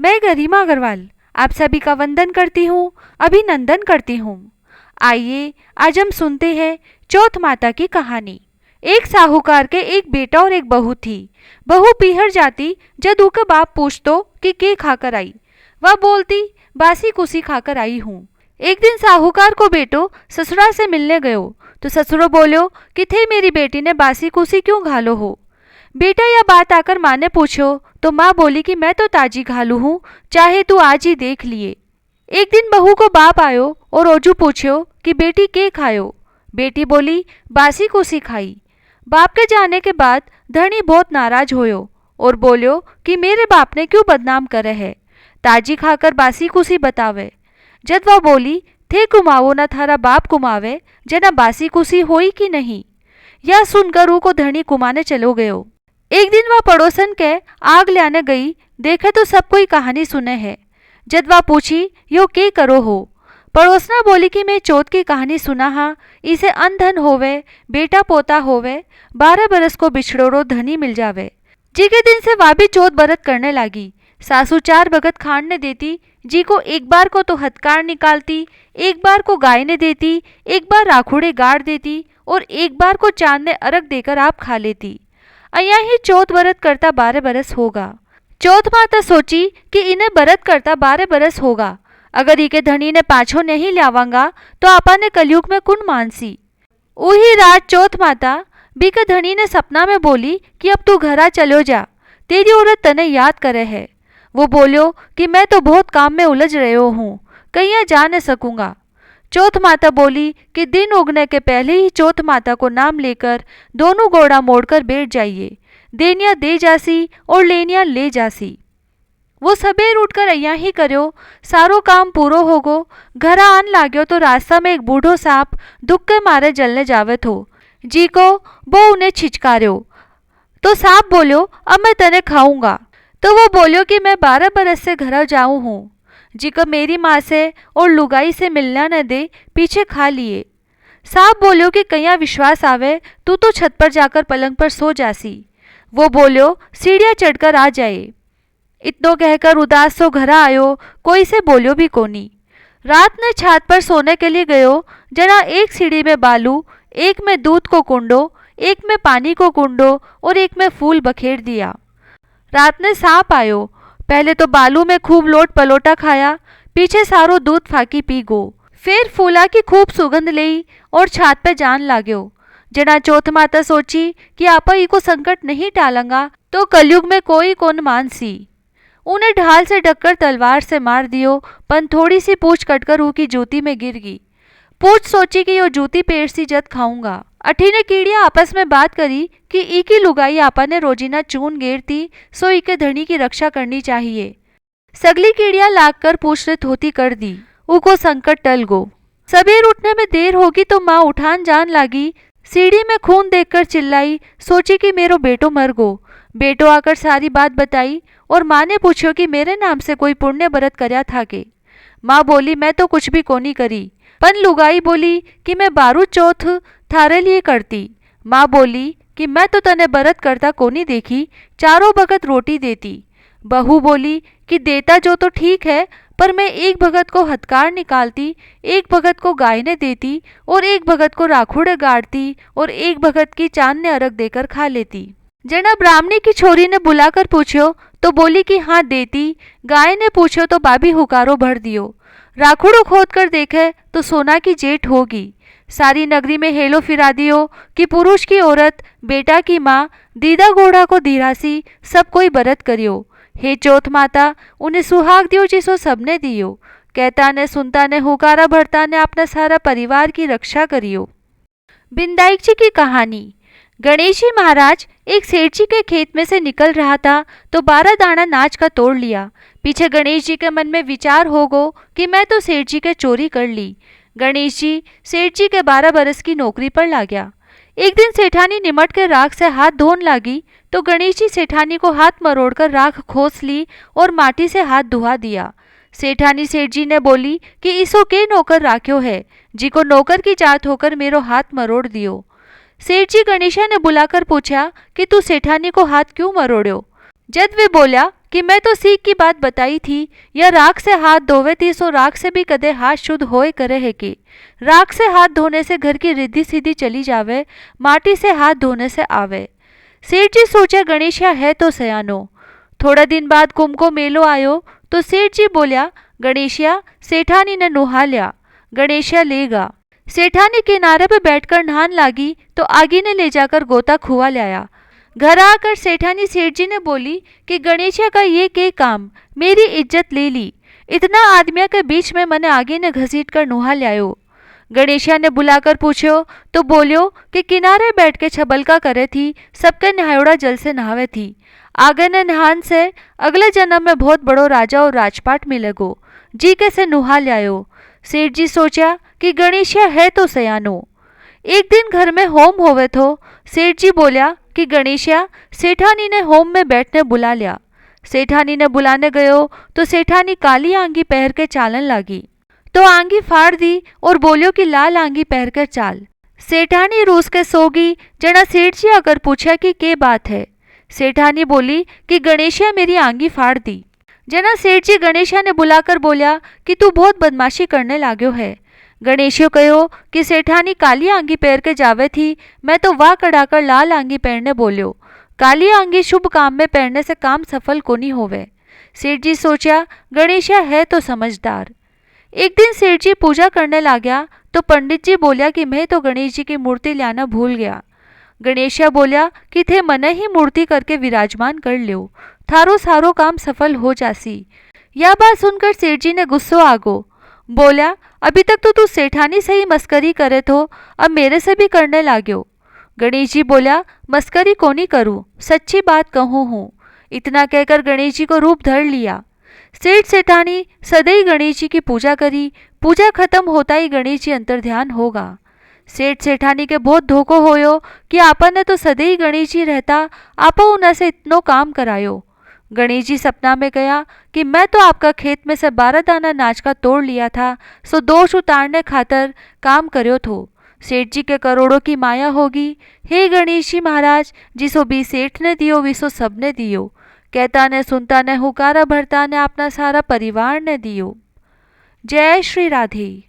मैं गरिमा अग्रवाल आप सभी का वंदन करती हूँ, अभिनंदन करती हूँ। आइए आज हम सुनते हैं चौथ माता की कहानी। एक साहूकार के एक बेटा और एक बहू थी। बहू पीहर जाती जद ऊका बाप पूछतो कि के खाकर आई, वह बोलती बासी कुसी खाकर आई हूँ। एक दिन साहूकार को बेटो ससुरा से मिलने गयो तो ससुरो बोलो कि थे मेरी बेटी ने बासी कुसी क्यों घालो हो। बेटा यह बात आकर माँ ने पूछो तो माँ बोली कि मैं तो ताजी घालू हूँ, चाहे तू आज ही देख लिए। एक दिन बहू को बाप आयो और ओजू पूछो कि बेटी के खायो। बेटी बोली बासी कुसी खाई। बाप के जाने के बाद धनी बहुत नाराज होयो और बोलियो कि मेरे बाप ने क्यों बदनाम करे है, ताजी खाकर बासी कुसी बतावे। जद वह बोली थे कुमावो न थारा बाप कुमावे, जना बासी कुसी होई कि नहीं। यह सुनकर ऊ को धनी कुमाने चलो गयो। एक दिन वह पड़ोसन के आग लाने गई, देखे तो सब कोई कहानी सुने है। जद वह पूछी यो के करो हो। पड़ोसना बोली कि मैं चौथ की कहानी सुना हा, इसे अन धन होवे, बेटा पोता होवे, 12 बरस को बिछड़ोरो धनी मिल जावे। जी के दिन से वह भी चौथ बरत करने लगी। सासू 4 बगत खांड ने देती, जी को एक बार को तो हथकार निकालती, एक बार को गाय ने देती, एक बार राखुड़े गाड़ देती और एक बार को चांद ने अर्घ देकर आप खा लेती। अया ही चौथ बरत करता 12 बरस होगा। चौथ माता सोची कि इन्हें बरत करता 12 बरस होगा, अगर इके धनी ने पाछो नहीं लावांगा तो आपा ने कलयुग में कुन मानसी। उही रात चौथ माता बीके धनी ने सपना में बोली कि अब तू घरा चलो जा, तेरी औरत तने याद करे है। वो बोलियो कि मैं तो बहुत काम में उलझ रहो हूँ, कहीं जा न सकूंगा। चौथ माता बोली कि दिन उगने के पहले ही चौथ माता को नाम लेकर दोनों घोड़ा मोड़कर बैठ जाइए, देनिया दे जासी और लेनिया ले जासी। वो सबेर उठकर अया ही करो, सारो काम पूरो होगो। घरा आन लाग्यो तो रास्ता में एक बूढ़ो सांप दुख के मारे जलने जावे थो। जी को वो उन्हें छिचकार्यो तो सांप बोलियो अब मैं तने खाऊंगा। तो वो बोलियो कि मैं 12 बरस से घर जाऊं हूँ, जी को मेरी माँ से और लुगाई से मिलना न दे, पीछे खा लिए। सांप बोलियो कि कहीं विश्वास आवे, तू तो छत पर जाकर पलंग पर सो जासी। वो बोलियो सीढ़ियाँ चढ़कर आ जाए। इतनो कहकर उदास सो घर आयो, कोई से बोलियो भी कोनी। रात ने छत पर सोने के लिए गयो, जना एक सीढ़ी में बालू, एक में दूध को कुंडो, एक में पानी को कुंडो और एक में फूल बखेर दिया। रात ने सांप आयो, पहले तो बालू में खूब लोट पलोटा खाया, पीछे सारो दूध फाकी पी गो, फिर फूला की खूब सुगंध ली और छात पे जान लाग्यो। जना चौथ माता सोची कि आपा ई को संकट नहीं टालंगा तो कलयुग में कोई कौन मानसी। उन्हें ढाल से ढककर तलवार से मार दियो, पन थोड़ी सी पूछ कटकर ऊ की जूती में गिर गई। पूछ सोची कि यो जूती पेड़ सी जद खाऊंगा। अठी ने कीड़िया आपस में बात करी कि ई की लुगाई आपा ने रोजीना चून गेरती, सो ई के धनी की रक्षा करनी चाहिए। सगली कीड़िया लाग कर पूछ ने धोती कर दी, ऊ को संकट टल गो। सबेर उठने में देर होगी तो माँ उठान जान लागी, सीढ़ी में खून देखकर चिल्लाई, सोची कि मेरो बेटो मर गो। बेटो आकर सारी बात बताई और माँ ने पूछो कि मेरे नाम से कोई पुण्य व्रत करया था के। माँ बोली मैं तो कुछ भी कोनी करी, पन लुगाई बोली कि मैं 12 चौथ थारे लिए करती। माँ बोली कि मैं तो तने व्रत करता कोनी देखी, चारों भगत रोटी देती। बहू बोली कि देता जो तो ठीक है, पर मैं एक भगत को हथकार निकालती, एक भगत को गाय ने देती और एक भगत को राखुड़े गाड़ती और एक भगत की चांद ने अर्घ देकर खा लेती। जना ब्राह्मणी की छोरी ने बुलाकर पूछो तो बोली कि हाँ देती। गाय ने पूछो तो बाबी हुकारो भर दियो। राखुड़ो खोद कर देखे तो सोना की जेठ होगी। सारी नगरी में हेलो फिरा दियो कि पुरुष की औरत, बेटा की माँ, दीदा घोड़ा को धीरासी, सब कोई व्रत करियो। हे चौथ माता उन्हें सुहाग दियो जिसो सबने दियो। कहता ने सुनता ने हुकारा भरता ने अपना सारा परिवार की रक्षा करियो। बिंदाई जी की कहानी। गणेश जी महाराज एक सेठ जी के खेत में से निकल रहा था तो 12 दाना नाच का तोड़ लिया। पीछे गणेश जी के मन में विचार हो गो कि मैं तो सेठ जी के चोरी कर ली। गणेश जी सेठ जी के 12 बरस की नौकरी पर ला गया। एक दिन सेठानी निमट के राख से हाथ धोन लागी तो गणेश जी सेठानी को हाथ मरोड़कर राख खोस ली और माटी से हाथ धुआ दिया। सेठानी सेठ जी ने बोली कि इसो के नौकर राख्यो है, जी को नौकर की जात होकर मेरो हाथ मरोड़ दियो। सेठ जी गणेशा ने बुलाकर पूछा कि तू सेठानी को हाथ क्यों मरोड़ो। जद वे बोला कि मैं तो सीख की बात बताई थी, या राख से हाथ धोवे थी सो राख से भी कदे हाथ शुद्ध होए करे है कि राख से हाथ धोने से घर की रिद्धि सीधी चली जावे, माटी से हाथ धोने से आवे। सेठ जी सोचा गणेशिया है तो सयानो। थोड़ा दिन बाद कुंभ को मेलो आयो तो सेठ जी बोलिया, गणेशिया सेठानी ने नुहा लिया, गणेशिया लेगा। सेठानी किनारे पे बैठकर नहान लागी तो आगी ने ले जाकर गोता खुआ लाया। घर आकर सेठानी सेठ जी ने बोली कि गणेशिया का ये के काम, मेरी इज्जत ले ली, इतना आदमिया के बीच में मैंने आगे ने घसीट कर नुहा लायो। गणेशिया ने बुलाकर पूछो तो बोलियो कि किनारे बैठ के छबलका करे थी, सबके नहायोड़ा जल से नहावे थी, आगे ने नहान से अगले जन्म में बहुत बड़ो राजा और राजपाट मिलेगो, जी कैसे नुहा लायो। सेठ जी सोचा कि गणेशिया है तो सयानो। एक दिन घर में होम होवे थो। सेठ जी बोलिया कि गणेशिया सेठानी ने होम में बैठने बुला लिया। सेठानी ने बुलाने गयो तो सेठानी काली आंगी पहन के चालन लगी, तो आंगी फाड़ दी और बोलियो कि लाल आंगी पहन कर चाल। सेठानी रूस के सोगी। जना सेठ जी अगर पूछा कि के बात है, सेठानी बोली कि गणेशिया मेरी आंगी फाड़ दी। जना सेठ जी गणेशिया ने बुलाकर बोलिया कि तू बहुत बदमाशी करने लाग्यो है। गणेशियो कहो कि सेठानी काली आंगी पहन के जावे थी, मैं तो वाह कड़ाकर लाल आंगी पहनने बोलियो, काली आंगी शुभ काम में पहनने से काम सफल कोनी होवे। सेठ जी सोचा गणेशिया है तो समझदार। एक दिन सेठ जी पूजा करने लाग्या तो पंडित जी बोलिया कि मैं तो गणेश जी की मूर्ति लाना भूल गया। गणेशिया बोलिया कि थे मन ही मूर्ति करके विराजमान कर ल्यो, थारो सारो काम सफल हो जासी। यह बात सुनकर सेठ जी ने गुस्सो आगो। बोला अभी तक तो तू सेठानी से ही मस्करी करे थो, अब मेरे से भी करने लाग्यो। गणेश जी बोला मस्करी कोनी करूं, सच्ची बात कहूं हूँ। इतना कहकर गणेश जी को रूप धर लिया। सेठ सेठानी सदैव गणेश जी की पूजा करी। पूजा खत्म होता ही गणेश जी अंतर्ध्यान होगा। सेठ सेठानी के बहुत धोखो होयो कि आपन ने तो सदैव गणेश जी रहता, आपा उन्हें से इतनो काम करायो। गणेश जी सपना में गया कि मैं तो आपका खेत में से 12 दाना नाच का तोड़ लिया था, सो दोष उतारने खातर काम करो थो। सेठ जी के करोड़ों की माया होगी। हे गणेश जी महाराज, जिसो भी सेठ ने दियो विसो सबने दियो, कहता ने सुनता ने हुकारा भरता ने अपना सारा परिवार ने दियो। जय श्री राधे।